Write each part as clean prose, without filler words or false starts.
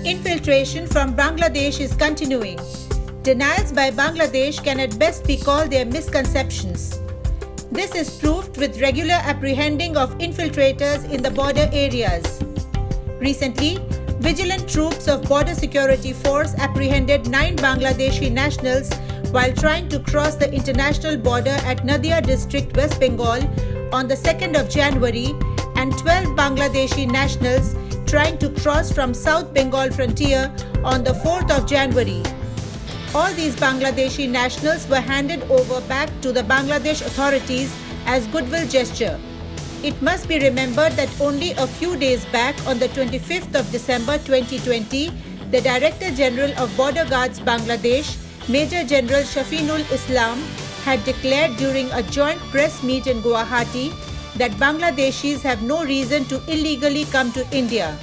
infiltration from Bangladesh is continuing. Denials by Bangladesh can at best be called their misconceptions. This is proved with regular apprehending of infiltrators in the border areas. Recently, vigilant troops of Border Security Force apprehended 9 Bangladeshi nationals while trying to cross the international border at Nadia district, West Bengal on the 2nd of January and 12 Bangladeshi nationals trying to cross from South Bengal frontier on the 4th of January. All these Bangladeshi nationals were handed over back to the Bangladesh authorities as goodwill gesture. It must be remembered that only a few days back, on the 25th of December 2020, the Director General of Border Guards Bangladesh, Major General Shafinul Islam, had declared during a joint press meet in Guwahati that Bangladeshis have no reason to illegally come to India.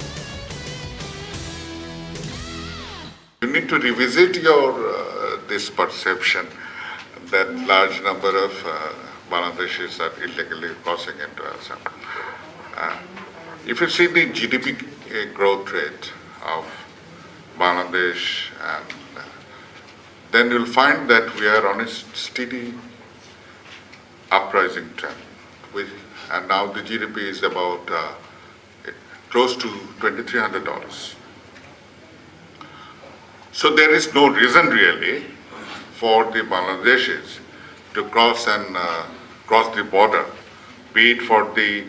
You need to revisit your this perception that large number of Bangladeshis are illegally crossing into Assam. If you see the GDP growth rate of Bangladesh, then you'll find that we are on a steady uprising trend. And now the GDP is about close to $2,300. So there is no reason really for the Bangladeshis to cross the border, be it for the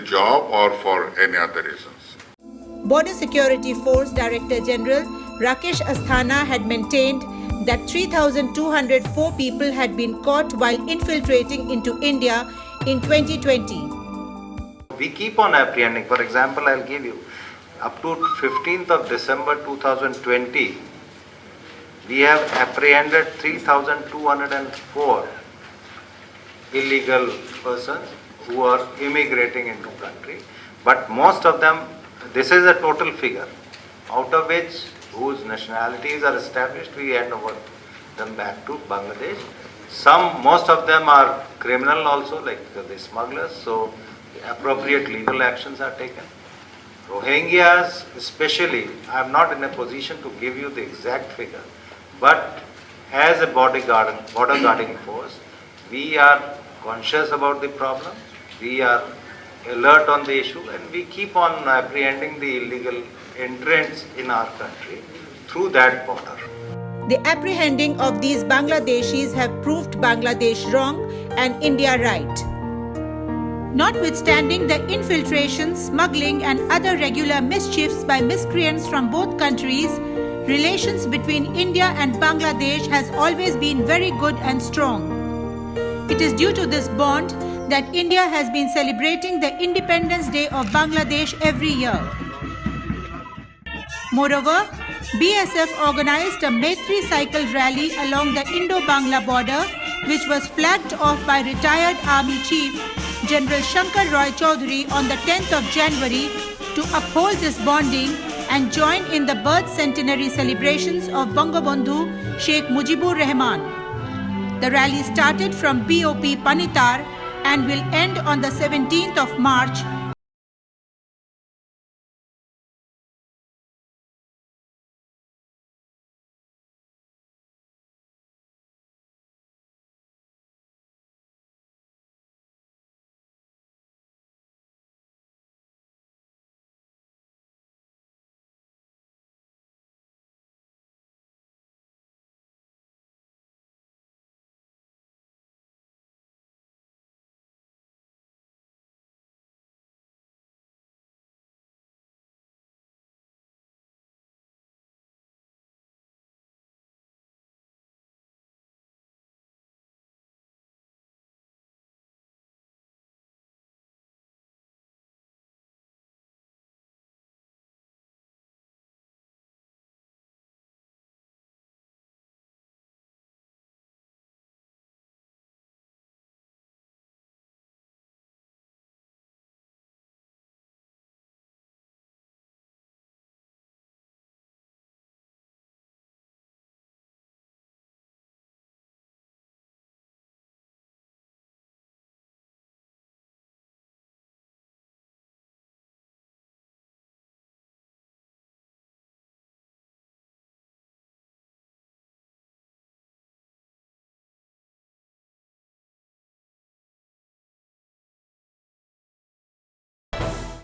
job or for any other reasons. Border Security Force Director General Rakesh Asthana had maintained that 3,204 people had been caught while infiltrating into India in 2020. We keep on apprehending. For example, I'll give you, up to 15th of December 2020, we have apprehended 3,204 illegal persons who are immigrating into country. But most of them, this is a total figure, out of which whose nationalities are established, we hand over them back to Bangladesh. Most of them are criminal also, like the smugglers, so appropriate legal actions are taken. Rohingyas especially, I am not in a position to give you the exact figure, but as a border guarding force, we are conscious about the problem, we are alert on the issue, and we keep on apprehending the illegal entrants in our country through that border. The apprehending of these Bangladeshis have proved Bangladesh wrong and India right. Notwithstanding the infiltration, smuggling and other regular mischiefs by miscreants from both countries, relations between India and Bangladesh has always been very good and strong. It is due to this bond that India has been celebrating the Independence Day of Bangladesh every year. Moreover, BSF organized a Maitri cycle rally along the Indo-Bangla border, which was flagged off by retired Army Chief General Shankar Roy Chaudhary on the 10th of January to uphold this bonding and join in the birth centenary celebrations of Bangabandhu Sheikh Mujibur Rahman. The rally started from BOP Panitar and will end on the 17th of March